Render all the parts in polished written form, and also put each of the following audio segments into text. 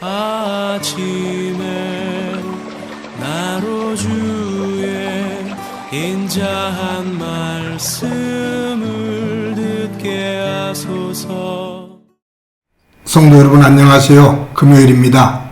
아침에 나로 주의 인자한 말씀을 듣게 하소서. 성도 여러분 안녕하세요. 금요일입니다.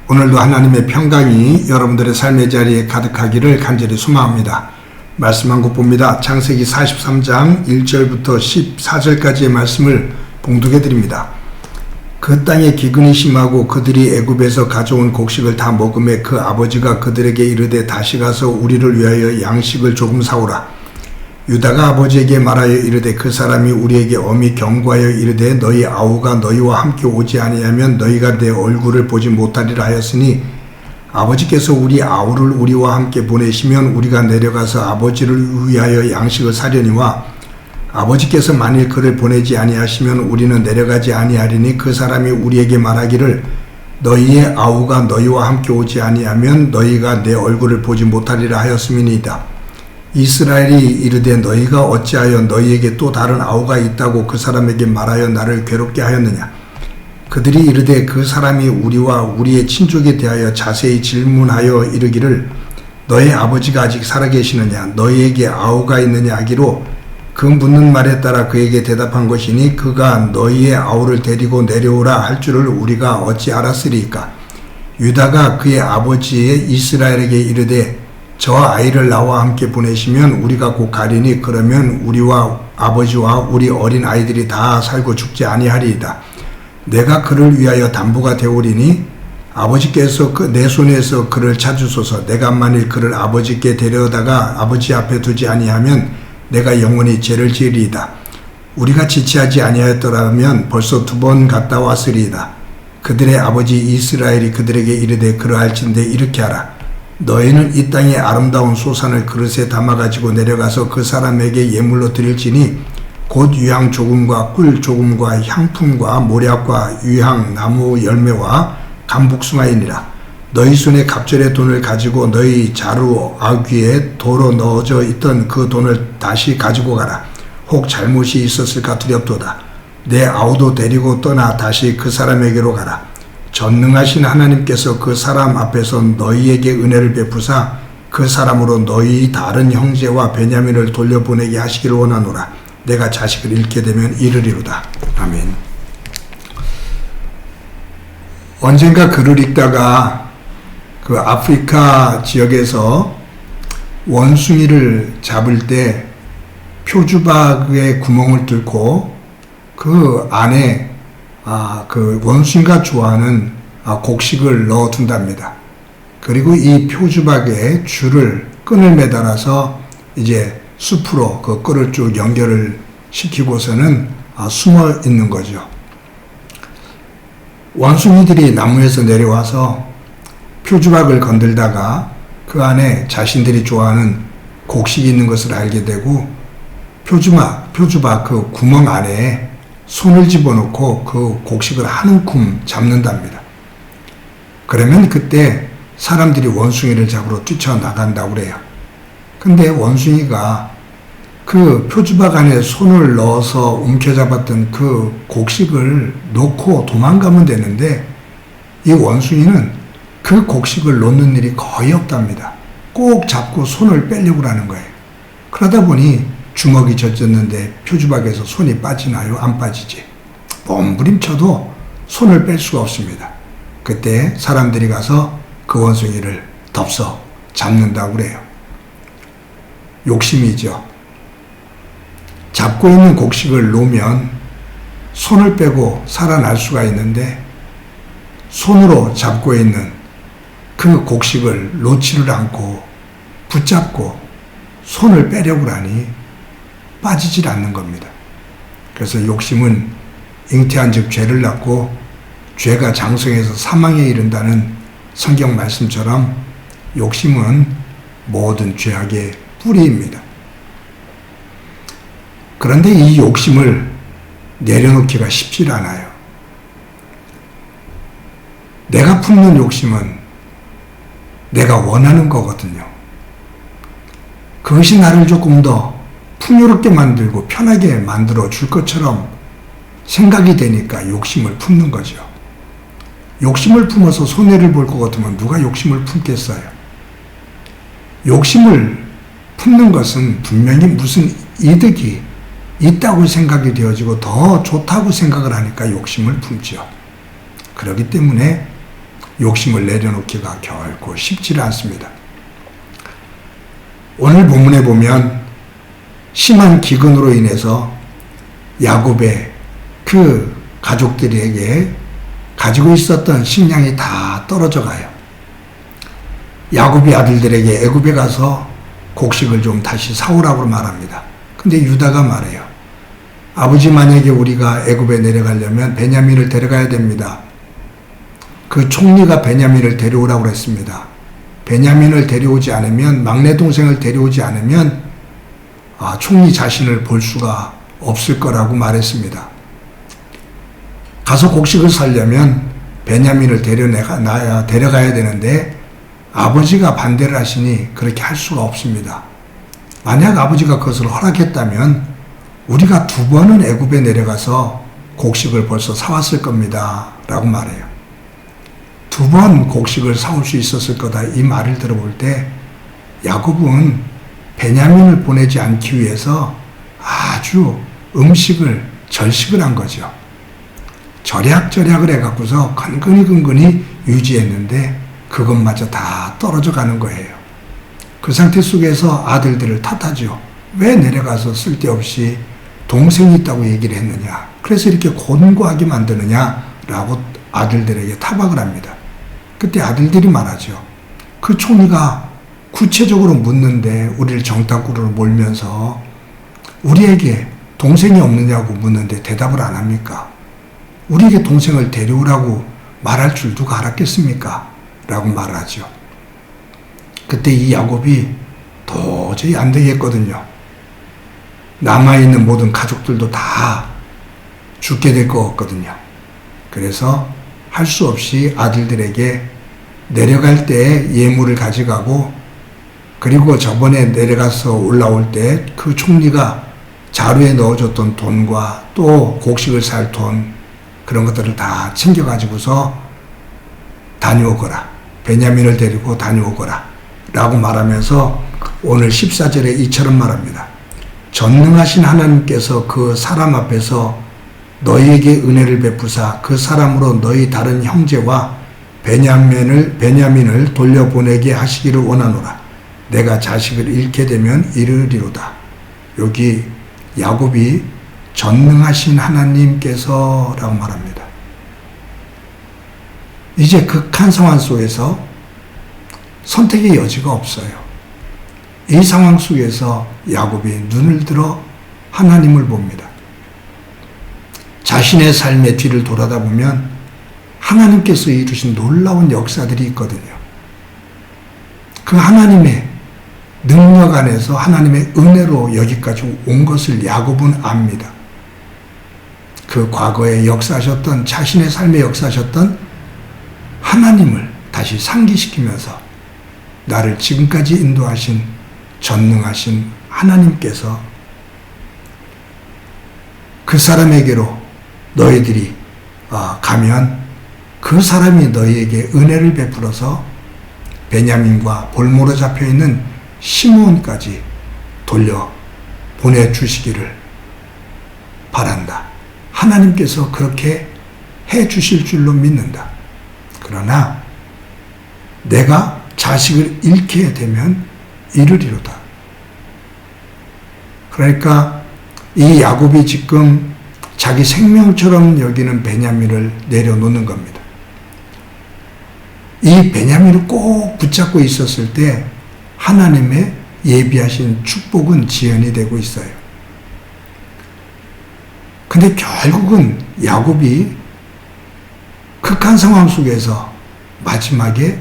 오늘도 하나님의 평강이 여러분들의 삶의 자리에 가득하기를 간절히 소망합니다. 말씀 한 곳 봅니다. 창세기 43장 1절부터 14절까지의 말씀을 봉독해 드립니다. 그 땅에 기근이 심하고 그들이 애굽에서 가져온 곡식을 다 먹음에 그 아버지가 그들에게 이르되 다시 가서 우리를 위하여 양식을 조금 사오라. 유다가 아버지에게 말하여 이르되 그 사람이 우리에게 엄히 경고하여 이르되 너희 아우가 너희와 함께 오지 아니하면 너희가 내 얼굴을 보지 못하리라 하였으니 아버지께서 우리 아우를 우리와 함께 보내시면 우리가 내려가서 아버지를 위하여 양식을 사려니와 아버지께서 만일 그를 보내지 아니하시면 우리는 내려가지 아니하리니 그 사람이 우리에게 말하기를 너희의 아우가 너희와 함께 오지 아니하면 너희가 내 얼굴을 보지 못하리라 하였음이니이다. 이스라엘이 이르되 너희가 어찌하여 너희에게 또 다른 아우가 있다고 그 사람에게 말하여 나를 괴롭게 하였느냐. 그들이 이르되 그 사람이 우리와 우리의 친족에 대하여 자세히 질문하여 이르기를 너희 아버지가 아직 살아계시느냐 너희에게 아우가 있느냐 하기로 그 묻는 말에 따라 그에게 대답한 것이니 그가 너희의 아우를 데리고 내려오라 할 줄을 우리가 어찌 알았으리까. 유다가 그의 아버지의 이스라엘에게 이르되 저 아이를 나와 함께 보내시면 우리가 곧 가리니 그러면 우리와 아버지와 우리 어린 아이들이 다 살고 죽지 아니하리이다. 내가 그를 위하여 담보가 되오리니 아버지께서 내 손에서 그를 찾으소서. 내가 만일 그를 아버지께 데려다가 아버지 앞에 두지 아니하면 내가 영원히 죄를 지으리이다. 우리가 지체하지 아니하였더라면 벌써 2번 갔다 왔으리이다. 그들의 아버지 이스라엘이 그들에게 이르되 그러할진대 이렇게 하라. 너희는 이 땅의 아름다운 소산을 그릇에 담아가지고 내려가서 그 사람에게 예물로 드릴지니 곧 유향 조금과 꿀 조금과 향품과 모략과 유향 나무 열매와 감복숭아이니라. 너희 손에 갑절의 돈을 가지고 너희 자루 아귀에 도로 넣어져 있던 그 돈을 다시 가지고 가라. 혹 잘못이 있었을까 두렵도다. 내 아우도 데리고 떠나 다시 그 사람에게로 가라. 전능하신 하나님께서 그 사람 앞에서 너희에게 은혜를 베푸사 그 사람으로 너희 다른 형제와 베냐민을 돌려보내게 하시기를 원하노라. 내가 자식을 잃게 되면 이르리로다. 아멘. 언젠가 글을 읽다가 그 아프리카 지역에서 원숭이를 잡을 때 표주박에 구멍을 뚫고 그 안에 그 원숭이가 좋아하는 곡식을 넣어둔답니다. 그리고 이 표주박에 끈을 매달아서 이제 숲으로 그 끈을 쭉 연결을 시키고서는 숨어 있는 거죠. 원숭이들이 나무에서 내려와서 표주박을 건들다가 그 안에 자신들이 좋아하는 곡식이 있는 것을 알게 되고 표주박 그 구멍 안에 손을 집어넣고 그 곡식을 한 움큼 잡는답니다. 그러면 그때 사람들이 원숭이를 잡으러 뛰쳐나간다고 그래요. 근데 원숭이가 그 표주박 안에 손을 넣어서 움켜잡았던 그 곡식을 놓고 도망가면 되는데 이 원숭이는 그 곡식을 놓는 일이 거의 없답니다. 꼭 잡고 손을 빼려고 하는 거예요. 그러다 보니 주먹이 젖었는데 표주박에서 손이 빠지나요? 안 빠지지. 몸부림쳐도 손을 뺄 수가 없습니다. 그때 사람들이 가서 그 원숭이를 덥석 잡는다고 그래요. 욕심이죠. 잡고 있는 곡식을 놓으면 손을 빼고 살아날 수가 있는데 손으로 잡고 있는 그 곡식을 놓지를 않고 붙잡고 손을 빼려고 하니 빠지질 않는 겁니다. 그래서 욕심은 잉태한 즉 죄를 낳고 죄가 장성해서 사망에 이른다는 성경 말씀처럼 욕심은 모든 죄악의 뿌리입니다. 그런데 이 욕심을 내려놓기가 쉽지 않아요. 내가 품는 욕심은 내가 원하는 거거든요. 그것이 나를 조금 더 풍요롭게 만들고 편하게 만들어 줄 것처럼 생각이 되니까 욕심을 품는 거죠. 욕심을 품어서 손해를 볼 것 같으면 누가 욕심을 품겠어요? 욕심을 품는 것은 분명히 무슨 이득이 있다고 생각이 되어지고 더 좋다고 생각을 하니까 욕심을 품죠. 그렇기 때문에 욕심을 내려놓기가 결코 쉽지는 않습니다. 오늘 본문에 보면 심한 기근으로 인해서 야곱의 그 가족들에게 가지고 있었던 식량이 다 떨어져 가요. 야곱이 아들들에게 애굽에 가서 곡식을 좀 다시 사오라고 말합니다. 근데 유다가 말해요. 아버지, 만약에 우리가 애굽에 내려가려면 베냐민을 데려가야 됩니다. 그 총리가 베냐민을 데려오라고 했습니다. 베냐민을 데려오지 않으면, 막내 동생을 데려오지 않으면 총리 자신을 볼 수가 없을 거라고 말했습니다. 가서 곡식을 살려면 베냐민을 데려가야 되는데 아버지가 반대를 하시니 그렇게 할 수가 없습니다. 만약 아버지가 그것을 허락했다면 우리가 2번은 애굽에 내려가서 곡식을 벌써 사왔을 겁니다 라고 말해요. 2번 곡식을 사올 수 있었을 거다, 이 말을 들어볼 때 야곱은 베냐민을 보내지 않기 위해서 아주 절식을 한 거죠. 절약을 해갖고서 근근히 유지했는데 그것마저 다 떨어져 가는 거예요. 그 상태 속에서 아들들을 탓하죠. 왜 내려가서 쓸데없이 동생이 있다고 얘기를 했느냐, 그래서 이렇게 곤고하게 만드느냐라고 아들들에게 타박을 합니다. 그때 아들들이 말하죠. 그 총리가 구체적으로 묻는데 우리를 정탐꾼으로 몰면서 우리에게 동생이 없느냐고 묻는데 대답을 안 합니까? 우리에게 동생을 데려오라고 말할 줄 누가 알았겠습니까? 라고 말하죠. 그때 이 야곱이 도저히 안 되겠거든요. 남아있는 모든 가족들도 다 죽게 될 것 같거든요. 그래서 할 수 없이 아들들에게 내려갈 때 예물을 가져가고, 그리고 저번에 내려가서 올라올 때 그 총리가 자루에 넣어줬던 돈과 또 곡식을 살 돈, 그런 것들을 다 챙겨가지고서 다녀오거라, 베냐민을 데리고 다녀오거라 라고 말하면서 오늘 14절에 이처럼 말합니다. 전능하신 하나님께서 그 사람 앞에서 너희에게 은혜를 베푸사 그 사람으로 너희 다른 형제와 베냐민을 돌려보내게 하시기를 원하노라. 내가 자식을 잃게 되면 이르리로다. 여기 야곱이 전능하신 하나님께서 라고 말합니다. 이제 극한 상황 속에서 선택의 여지가 없어요. 이 상황 속에서 야곱이 눈을 들어 하나님을 봅니다. 자신의 삶의 뒤를 돌아다보면 하나님께서 이루신 놀라운 역사들이 있거든요. 그 하나님의 능력 안에서 하나님의 은혜로 여기까지 온 것을 야곱은 압니다. 그 과거에 역사하셨던, 자신의 삶에 역사하셨던 하나님을 다시 상기시키면서 나를 지금까지 인도하신 전능하신 하나님께서 그 사람에게로 너희들이 가면 그 사람이 너희에게 은혜를 베풀어서 베냐민과 볼모로 잡혀있는 시므온까지 돌려 보내주시기를 바란다. 하나님께서 그렇게 해주실 줄로 믿는다. 그러나 내가 자식을 잃게 되면 이르리로다. 그러니까 이 야곱이 지금 자기 생명처럼 여기는 베냐민을 내려놓는 겁니다. 이 베냐민을 꼭 붙잡고 있었을 때 하나님의 예비하신 축복은 지연이 되고 있어요. 근데 결국은 야곱이 극한 상황 속에서 마지막에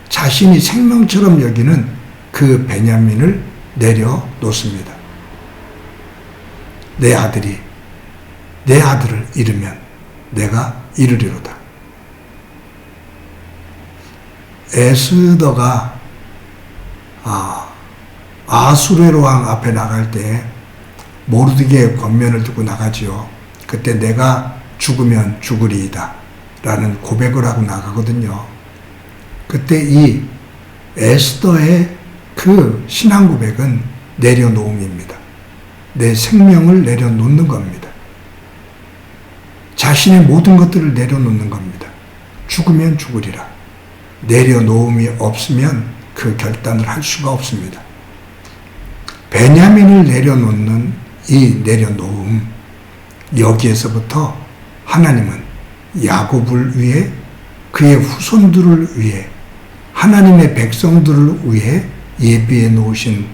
자신이 생명처럼 여기는 그 베냐민을 내려놓습니다. 내 아들을 잃으면 내가 이르리로다. 에스더가 아수르의 왕 앞에 나갈 때 모르드게의 권면을 두고 나가지요. 그때 내가 죽으면 죽으리이다 라는 고백을 하고 나가거든요. 그때 이 에스더의 그 신앙 고백은 내려놓음입니다. 내 생명을 내려놓는 겁니다. 자신의 모든 것들을 내려놓는 겁니다. 죽으면 죽으리라. 내려놓음이 없으면 그 결단을 할 수가 없습니다. 베냐민을 내려놓는 이 내려놓음, 여기에서부터 하나님은 야곱을 위해, 그의 후손들을 위해, 하나님의 백성들을 위해 예비해 놓으신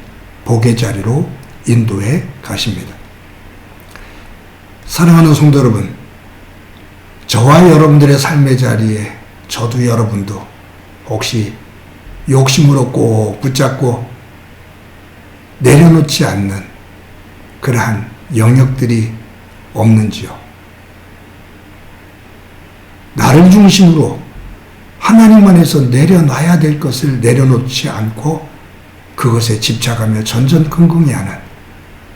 복의 자리로 인도해 가십니다. 사랑하는 성도 여러분, 저와 여러분들의 삶의 자리에 저도 여러분도 혹시 욕심으로 꼭 붙잡고 내려놓지 않는 그러한 영역들이 없는지요? 나를 중심으로 하나님 안에서 내려놔야 될 것을 내려놓지 않고 그것에 집착하며 전전긍긍해하는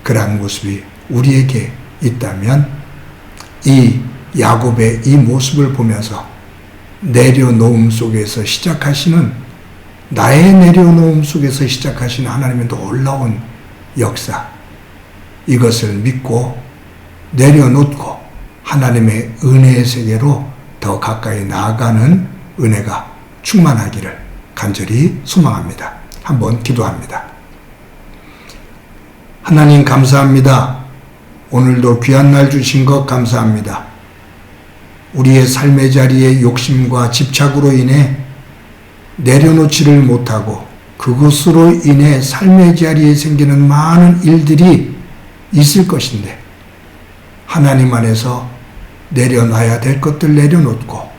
그러한 모습이 우리에게 있다면 이 야곱의 이 모습을 보면서 내려놓음 속에서 시작하시는, 나의 내려놓음 속에서 시작하시는 하나님의 놀라운 역사, 이것을 믿고 내려놓고 하나님의 은혜의 세계로 더 가까이 나아가는 은혜가 충만하기를 간절히 소망합니다. 한번 기도합니다. 하나님 감사합니다. 오늘도 귀한 날 주신 것 감사합니다. 우리의 삶의 자리에 욕심과 집착으로 인해 내려놓지를 못하고 그것으로 인해 삶의 자리에 생기는 많은 일들이 있을 것인데 하나님 안에서 내려놔야 될 것들 내려놓고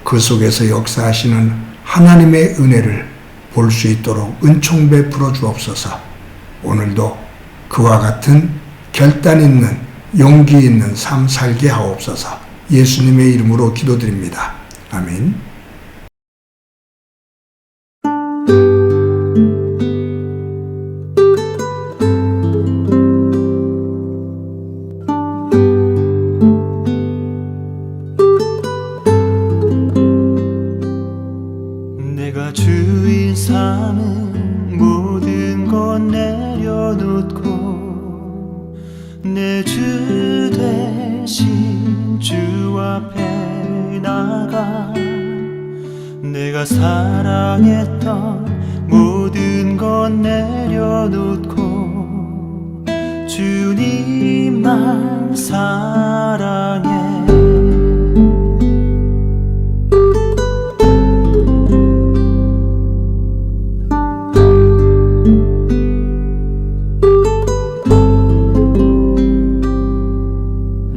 그 속에서 역사하시는 하나님의 은혜를 볼 수 있도록 은총 베풀어 주옵소서. 오늘도 그와 같은 결단 있는, 용기 있는 삶 살게 하옵소서. 예수님의 이름으로 기도드립니다. 아멘. 내가 주인 삼은 모든 것 내려놓고 내 주 대신 주 앞에 나가 내가 사랑했던 모든 것 내려놓고 주님만 사랑해.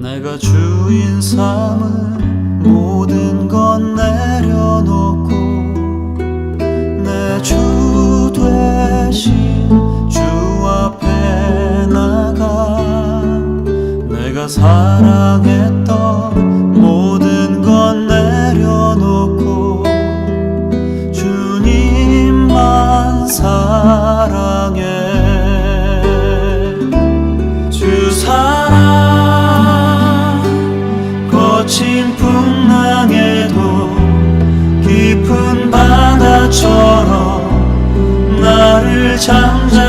내가 주인 삼은 모든 것 내려놓고 내 주 되신 주 앞에 나가 내가 사랑했던 모든 것 내려놓고 주님만 사랑해. 주 사랑 거친 풍랑에도 깊은 바다처럼 나를 잠잠